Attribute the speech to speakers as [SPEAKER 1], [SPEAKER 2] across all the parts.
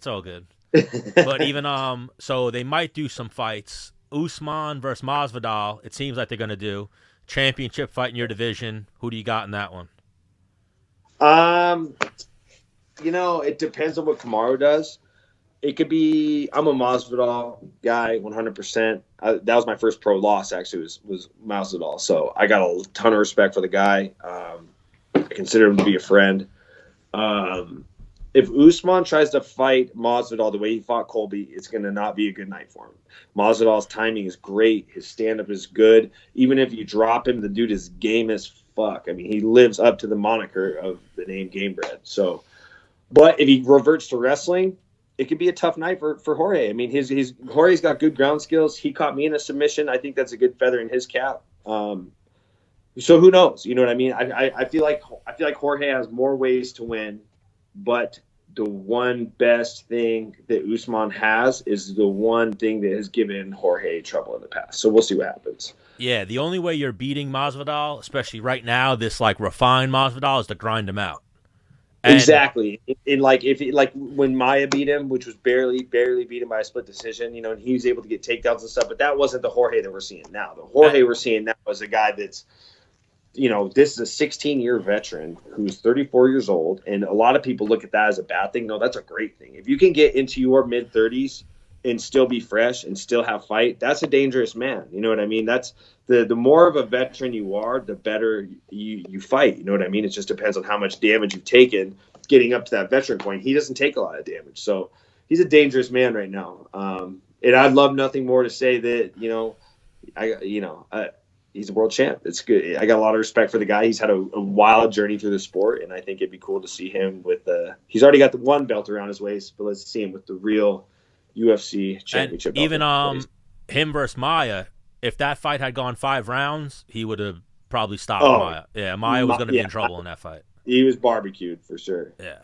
[SPEAKER 1] It's all good. But even so they might do some fights. Usman versus Masvidal. It seems like they're gonna do championship fight in your division. Who do you got in that one?
[SPEAKER 2] Um, it depends on what Kamaru does. It could be. I'm a Masvidal guy, 100%. That was my first pro loss. Actually, was Masvidal. So I got a ton of respect for the guy. I consider him to be a friend. Um, if Usman tries to fight Masvidal the way he fought Colby, it's going to not be a good night for him. Masvidal's timing is great. His stand-up is good. Even if you drop him, the dude is game as fuck. I mean, he lives up to the moniker of the name Game Bread. So, but if he reverts to wrestling, it could be a tough night for Jorge. I mean, Jorge's got good ground skills. He caught me in a submission. I think that's a good feather in his cap. So who knows? You know what I mean? I feel like Jorge has more ways to win, but the one best thing that Usman has is the one thing that has given Jorge trouble in the past. So we'll see what happens.
[SPEAKER 1] Yeah, the only way you're beating Masvidal, especially right now, this like refined Masvidal, is to grind him out. And
[SPEAKER 2] Exactly. In like if like when Maya beat him, which was barely beat him by a split decision, and he was able to get takedowns and stuff, but that wasn't the Jorge that we're seeing now. The Jorge we're seeing now is a guy that's this is a 16-year veteran who's 34 years old, and a lot of people look at that as a bad thing. No, that's a great thing. If you can get into your mid-30s and still be fresh and still have fight, that's a dangerous man. You know what I mean? That's the more of a veteran you are, the better you fight. You know what I mean? It just depends on how much damage you've taken getting up to that veteran point. He doesn't take a lot of damage, so he's a dangerous man right now. And I'd love nothing more to say that he's a world champ. It's good. I got a lot of respect for the guy. He's had a wild journey through the sport, and I think it'd be cool to see him with he's already got the one belt around his waist, but let's see him with the real UFC championship.
[SPEAKER 1] And even him versus Maya, if that fight had gone 5 rounds, he would have probably stopped Maya. Yeah, Maya was going to be in trouble in that fight.
[SPEAKER 2] He was barbecued for sure.
[SPEAKER 1] Yeah.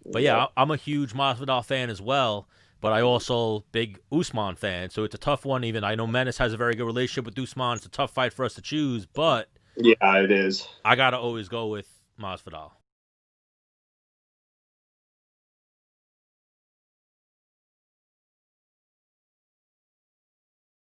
[SPEAKER 1] But yeah, I'm a huge Masvidal fan as well. But I also big Usman fan, so it's a tough one. Even I know Menace has a very good relationship with Usman. It's a tough fight for us to choose, but
[SPEAKER 2] yeah, it is.
[SPEAKER 1] I gotta always go with Masvidal.